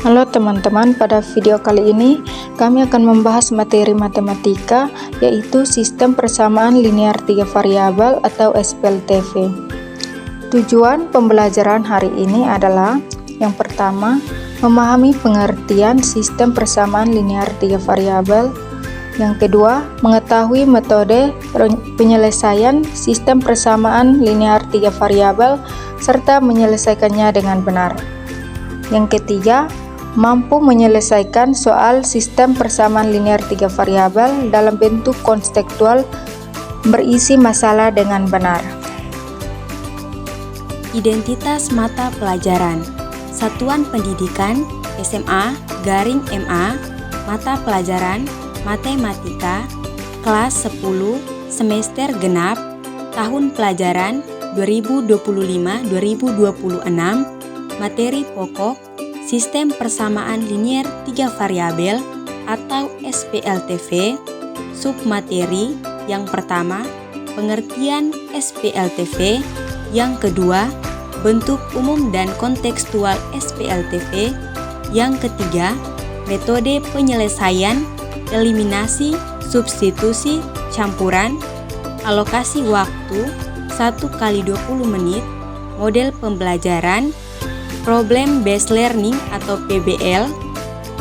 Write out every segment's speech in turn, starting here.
Halo teman-teman, pada video kali ini kami akan membahas materi matematika yaitu sistem persamaan linear 3 variabel atau SPLTV. Tujuan pembelajaran hari ini adalah yang pertama, memahami pengertian sistem persamaan linear 3 variabel. Yang kedua, mengetahui metode penyelesaian sistem persamaan linear 3 variabel serta menyelesaikannya dengan benar. Yang ketiga, mampu menyelesaikan soal sistem persamaan linear 3 variabel dalam bentuk konseptual berisi masalah dengan benar. Identitas mata pelajaran Satuan Pendidikan SMA-MA Mata Pelajaran Matematika Kelas 10 Semester Genap Tahun Pelajaran 2025-2026 Materi Pokok Sistem Persamaan Linear 3 Variabel atau SPLTV. Submateri yang pertama, pengertian SPLTV. Yang kedua, bentuk umum dan kontekstual SPLTV. Yang ketiga, metode penyelesaian, eliminasi, substitusi, campuran, alokasi waktu 1x20 menit, model pembelajaran, Problem Based Learning atau PBL,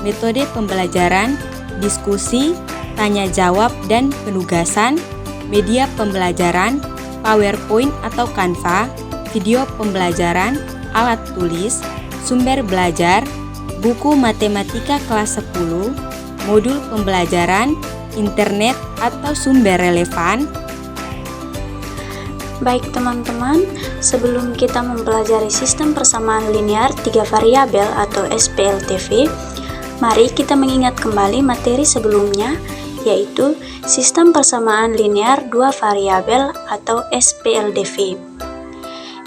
metode pembelajaran, diskusi, tanya jawab dan penugasan, media pembelajaran, PowerPoint atau Canva, video pembelajaran, alat tulis, sumber belajar, buku matematika kelas 10, modul pembelajaran, internet atau sumber relevan. Baik teman-teman, sebelum kita mempelajari sistem persamaan linear 3 variabel atau SPLTV, mari kita mengingat kembali materi sebelumnya, yaitu sistem persamaan linear 2 variabel atau SPLDV.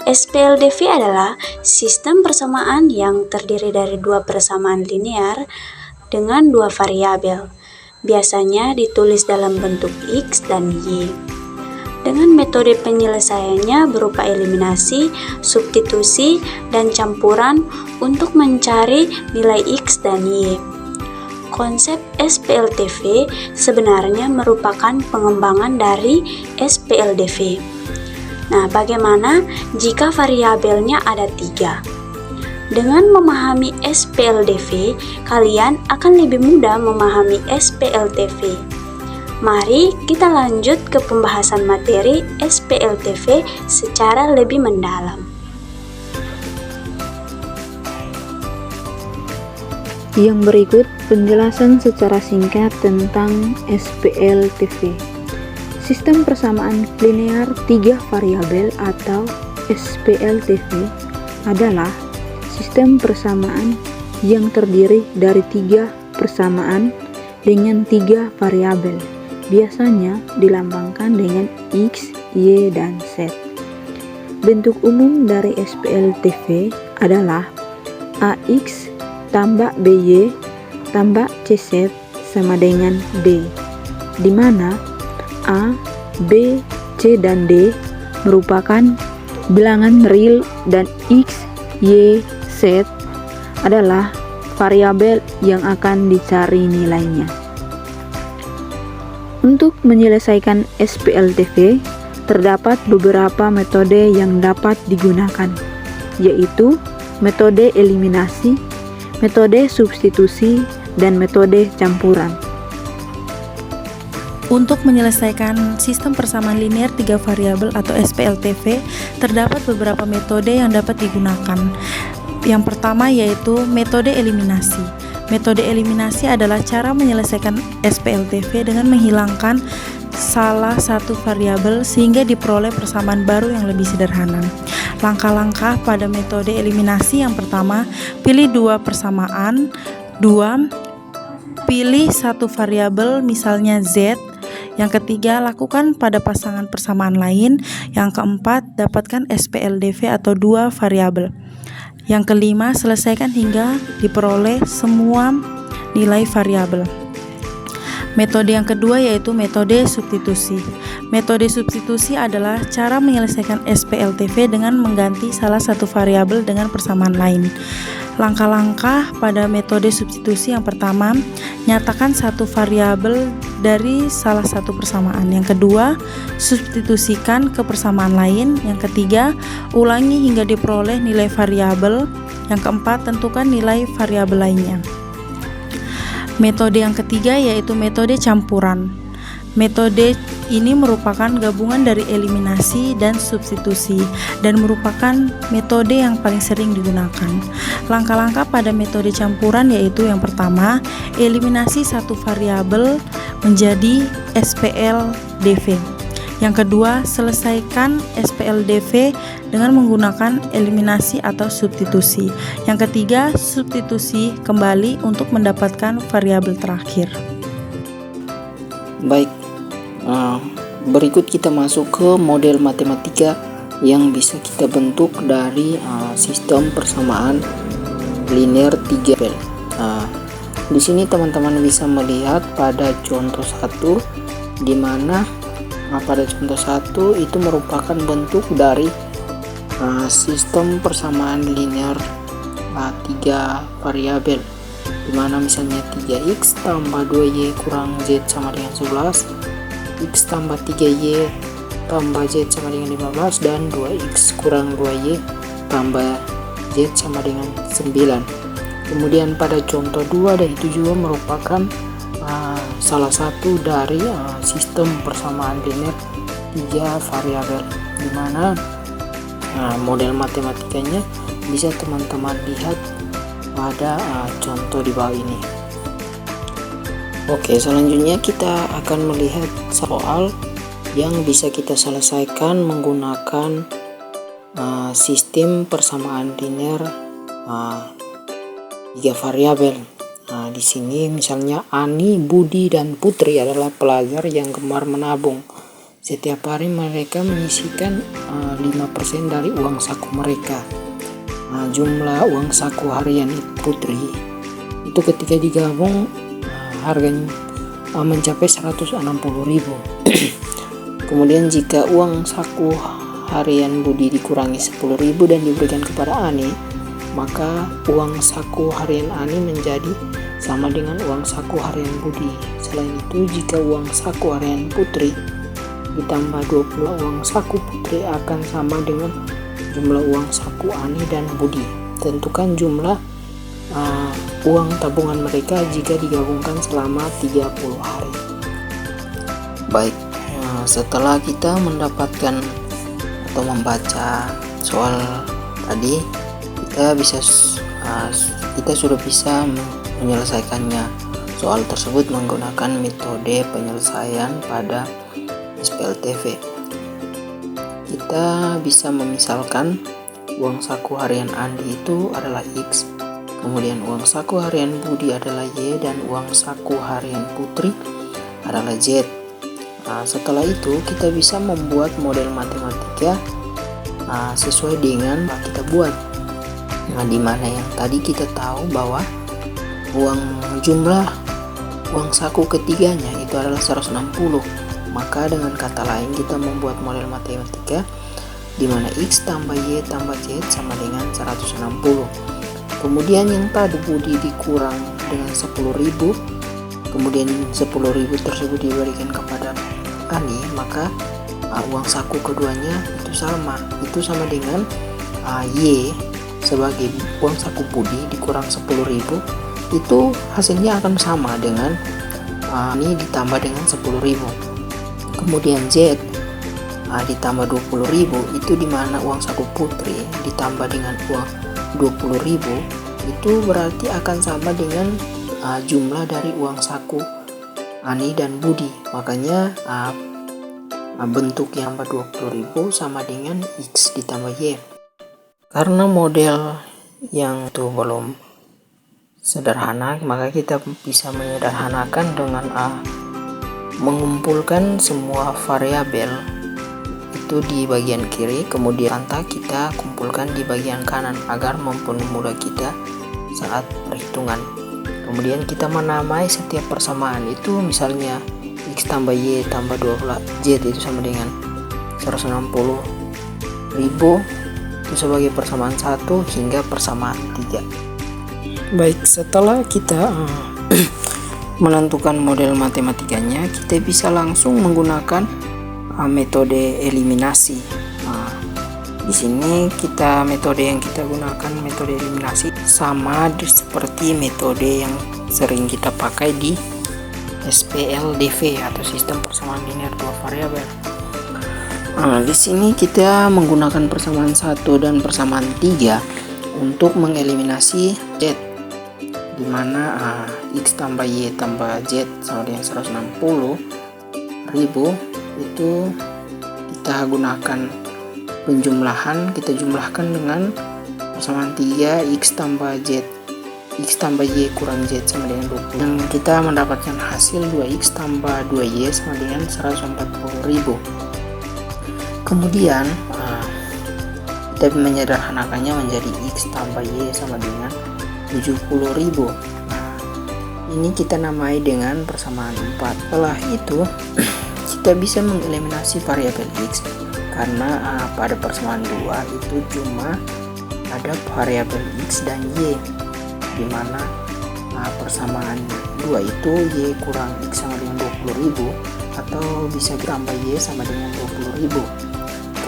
SPLDV adalah sistem persamaan yang terdiri dari dua persamaan linear dengan dua variabel, biasanya ditulis dalam bentuk X dan Y. Dengan metode penyelesaiannya berupa eliminasi, substitusi, dan campuran untuk mencari nilai X dan Y. Konsep SPLTV sebenarnya merupakan pengembangan dari SPLDV. Nah, bagaimana jika variabelnya ada 3? Dengan memahami SPLDV, kalian akan lebih mudah memahami SPLTV. Mari kita lanjut ke pembahasan materi SPLTV secara lebih mendalam. Yang berikut penjelasan secara singkat tentang SPLTV. Sistem persamaan linear 3 variabel atau SPLTV adalah sistem persamaan yang terdiri dari 3 persamaan dengan 3 variabel. Biasanya dilambangkan dengan X, Y, dan Z. Bentuk umum dari SPLTV adalah AX tambah BY tambah CZ sama dengan D, di mana A, B, C, dan D merupakan bilangan real dan X, Y, Z adalah variabel yang akan dicari nilainya. Untuk menyelesaikan SPLTV, terdapat beberapa metode yang dapat digunakan, yaitu metode eliminasi, metode substitusi, dan metode campuran. Untuk menyelesaikan sistem persamaan linear 3 variabel atau SPLTV, terdapat beberapa metode yang dapat digunakan. Yang pertama yaitu metode eliminasi. Metode eliminasi adalah cara menyelesaikan SPLTV dengan menghilangkan salah satu variabel sehingga diperoleh persamaan baru yang lebih sederhana. Langkah-langkah pada metode eliminasi: yang pertama, pilih dua persamaan. 2. Pilih satu variabel, misalnya Z. Yang ketiga, lakukan pada pasangan persamaan lain. Yang keempat, dapatkan SPLDV atau 2 variabel. Yang kelima, selesaikan hingga diperoleh semua nilai variabel. Metode yang kedua yaitu metode substitusi. Metode substitusi adalah cara menyelesaikan SPLTV dengan mengganti salah satu variabel dengan persamaan lain. Langkah-langkah pada metode substitusi: yang pertama, nyatakan satu variabel dari salah satu persamaan. Yang kedua, substitusikan ke persamaan lain. Yang ketiga, ulangi hingga diperoleh nilai variabel. Yang keempat, tentukan nilai variabel lainnya. Metode yang ketiga yaitu metode campuran. Metode ini merupakan gabungan dari eliminasi dan substitusi dan merupakan metode yang paling sering digunakan. Langkah-langkah pada metode campuran yaitu: yang pertama, eliminasi satu variabel menjadi SPLDV. Yang kedua, selesaikan SPLDV dengan menggunakan eliminasi atau substitusi. Yang ketiga, substitusi kembali untuk mendapatkan variabel terakhir. Baik, berikut kita masuk ke model matematika yang bisa kita bentuk dari sistem persamaan linear 3 variabel. Di sini teman-teman bisa melihat pada contoh 1 di mana pada contoh 1 itu merupakan bentuk dari sistem persamaan linear 3 variabel, di mana misalnya 3x tambah 2y kurang z sama dengan 11, x tambah 3y tambah z sama dengan 15, dan 2x kurang 2y tambah z sama dengan 9. Kemudian pada contoh 2, dan itu juga merupakan salah satu dari sistem persamaan linear 3 variabel, di mana model matematikanya bisa teman-teman lihat pada contoh di bawah ini. Oke, selanjutnya kita akan melihat soal yang bisa kita selesaikan menggunakan sistem persamaan linear 3 variabel. Di sini misalnya Ani, Budi, dan Putri adalah pelajar yang gemar menabung. Setiap hari mereka menyisihkan 5% dari uang saku mereka. Jumlah uang saku harian Putri itu ketika digabung harganya mencapai 160.000. Kemudian jika uang saku harian Budi dikurangi 10.000 dan diberikan kepada Ani, maka uang saku harian Ani menjadi sama dengan uang saku harian Budi. Selain itu, jika uang saku harian Putri ditambah 20 uang saku Putri akan sama dengan jumlah uang saku Ani dan Budi. Tentukan jumlah uang tabungan mereka jika digabungkan selama 30 hari. Baik, setelah kita mendapatkan atau membaca soal tadi, kita sudah bisa menyelesaikannya. Soal tersebut menggunakan metode penyelesaian pada SPLTV. Kita bisa memisalkan uang saku harian Andi itu adalah X, kemudian uang saku harian Budi adalah Y, dan uang saku harian Putri adalah Z. Setelah itu kita bisa membuat model matematika sesuai dengan yang kita buat. Di mana yang tadi kita tahu bahwa jumlah uang saku ketiganya itu adalah 160. Maka dengan kata lain kita membuat model matematika di mana X tambah Y tambah Z sama dengan 160. Kemudian yang tadi Budi dikurang dengan 10.000, kemudian 10.000 tersebut diberikan kepada Ani, maka uang saku keduanya itu sama dengan Y sebagai uang saku Budi dikurang 10.000, itu hasilnya akan sama dengan ini ditambah dengan 10.000. Kemudian Z ditambah 20.000, itu dimana uang saku Putri ditambah dengan uang 20.000, itu berarti akan sama dengan jumlah dari uang saku Ani dan Budi. Makanya bentuk yang 20.000 sama dengan X ditambah Y. Karena model yang itu belum sederhana, maka kita bisa menyederhanakan dengan mengumpulkan semua variabel itu di bagian kiri, kemudian kita kumpulkan di bagian kanan agar mempermudah kita saat perhitungan. Kemudian kita menamai setiap persamaan itu, misalnya X tambah Y tambah 12Z itu sama dengan 160.000 itu sebagai persamaan 1 hingga persamaan 3. Baik, setelah kita menentukan model matematikanya, kita bisa langsung menggunakan metode eliminasi. Di sini metode yang kita gunakan, metode eliminasi, sama seperti metode yang sering kita pakai di SPLDV atau sistem persamaan linear dua variabel. Di sini kita menggunakan persamaan 1 dan persamaan 3 untuk mengeliminasi Z, di mana X tambah Y tambah Z sama dengan 160.000 itu kita gunakan penjumlahan, kita jumlahkan dengan persamaan 3 X tambah Z, X tambah Y kurang Z sama dengan 20, dan kita mendapatkan hasil 2X tambah 2Y sama dengan 140.000. Kemudian kita menyederhanakannya menjadi X tambah Y sama dengan 70.000. Ini kita namai dengan persamaan 4. Setelah itu kita bisa mengeliminasi variabel X, karena pada persamaan 2 itu cuma ada variabel X dan Y, di mana persamaan 2 itu Y kurang X sama dengan 20.000, atau bisa ditambah Y sama dengan 20.000.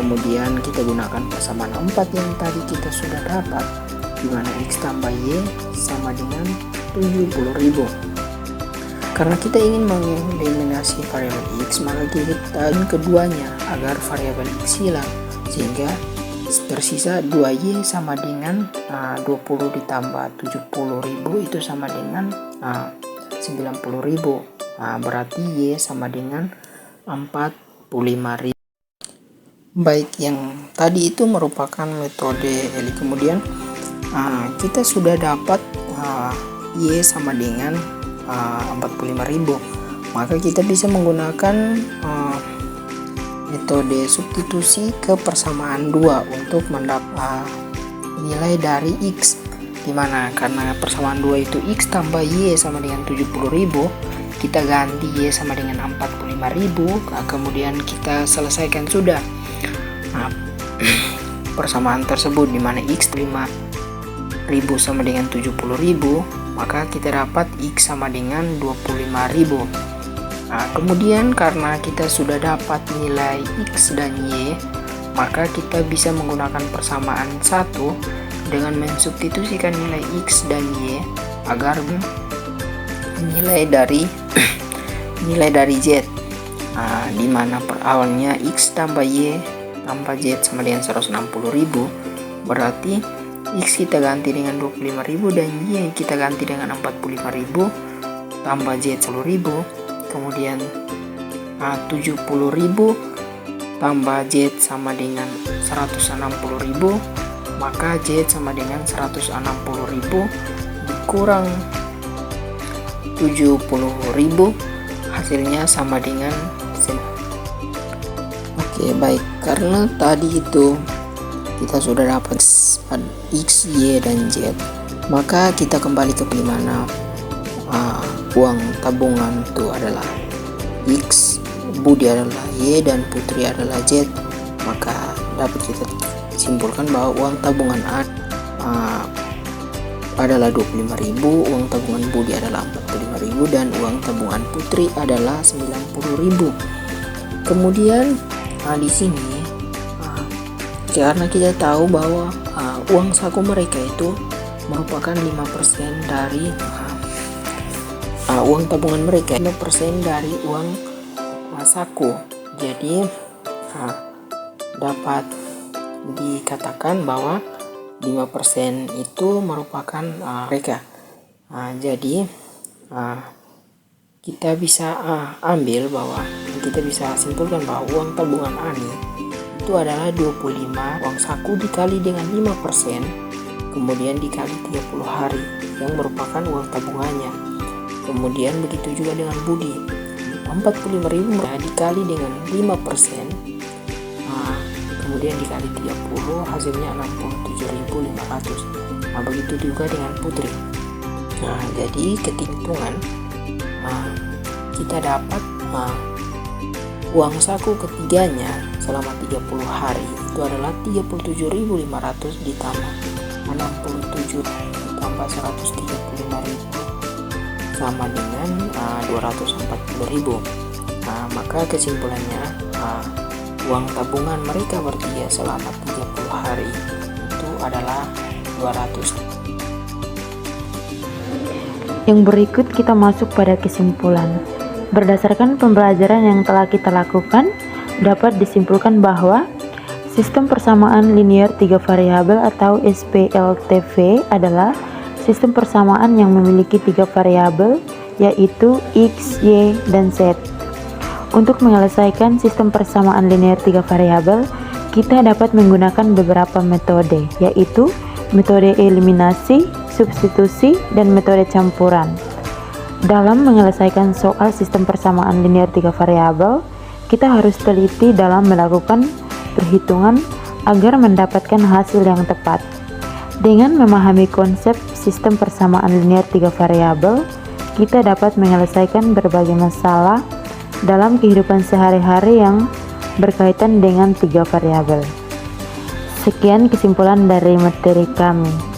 Kemudian kita gunakan persamaan 4 yang tadi kita sudah dapat, di mana X tambah Y sama dengan 70.000. Karena kita ingin mengeliminasi variabel X, maka kita keduanya agar variabel X hilang, sehingga tersisa 2Y sama dengan 20 ditambah 70.000 itu sama dengan 90.000. Berarti Y sama dengan 45.000. Baik, yang tadi itu merupakan metode eli. Kemudian kita sudah dapat Y sama dengan 45.000, maka kita bisa menggunakan metode substitusi ke persamaan 2 untuk mendapat nilai dari X, dimana karena persamaan 2 itu X tambah Y sama dengan 70.000, kita ganti Y sama dengan 45.000, kemudian kita selesaikan sudah persamaan tersebut, dimana X 5.000 sama dengan 70.000, maka kita dapat X sama dengan 25.000. Kemudian karena kita sudah dapat nilai X dan Y, maka kita bisa menggunakan persamaan 1 dengan mensubstitusikan nilai X dan Y agar nilai dari Z, di mana per awalnya X tambah Y tambah Z sama dengan 160.000, berarti X kita ganti dengan 25.000 dan Y kita ganti dengan 45.000 tambah Z 10.000, kemudian 70.000 tambah Z sama dengan 160.000, maka Z sama dengan 160.000 dikurang 70.000, hasilnya sama dengan Oke, baik, karena tadi itu kita sudah dapat X, Y, dan Z, maka kita kembali ke dimana uang tabungan itu adalah X, Budi adalah Y, dan Putri adalah Z, maka dapat kita simpulkan bahwa uang tabungan adalah 25.000, uang tabungan Budi adalah 45.000, dan uang tabungan Putri adalah 90.000. Kemudian di sini karena kita tahu bahwa uang saku mereka itu merupakan 5% dari uang tabungan mereka, 5% dari uang saku. Jadi dapat dikatakan bahwa 5% itu merupakan mereka. Jadi kita bisa ambil bahwa kita bisa simpulkan bahwa uang tabungan Ani itu adalah 25 uang saku dikali dengan 5%, kemudian dikali 30 hari yang merupakan uang tabungannya. Kemudian begitu juga dengan Budi, 45.000 dikali dengan 5%, kemudian dikali 30, hasilnya 67.500. Begitu juga dengan Putri. Nah, jadi ketika hitungan kita dapat uang saku ketiganya selama 30 hari itu adalah 37.500 ditambah 67 ditambah 135.000 sama dengan 240.000. Maka kesimpulannya uang tabungan mereka bertiga selama 30 hari itu adalah 200. Yang berikut kita masuk pada kesimpulan. Berdasarkan pembelajaran yang telah kita lakukan, dapat disimpulkan bahwa sistem persamaan linear 3 variabel atau SPLTV adalah sistem persamaan yang memiliki 3 variabel, yaitu X, Y, dan Z. Untuk menyelesaikan sistem persamaan linear 3 variabel, kita dapat menggunakan beberapa metode, yaitu metode eliminasi, substitusi, dan metode campuran. Dalam menyelesaikan soal sistem persamaan linear 3 variabel, kita harus teliti dalam melakukan perhitungan agar mendapatkan hasil yang tepat. Dengan memahami konsep sistem persamaan linear 3 variabel, kita dapat menyelesaikan berbagai masalah dalam kehidupan sehari-hari yang berkaitan dengan 3 variabel. Sekian kesimpulan dari materi kami.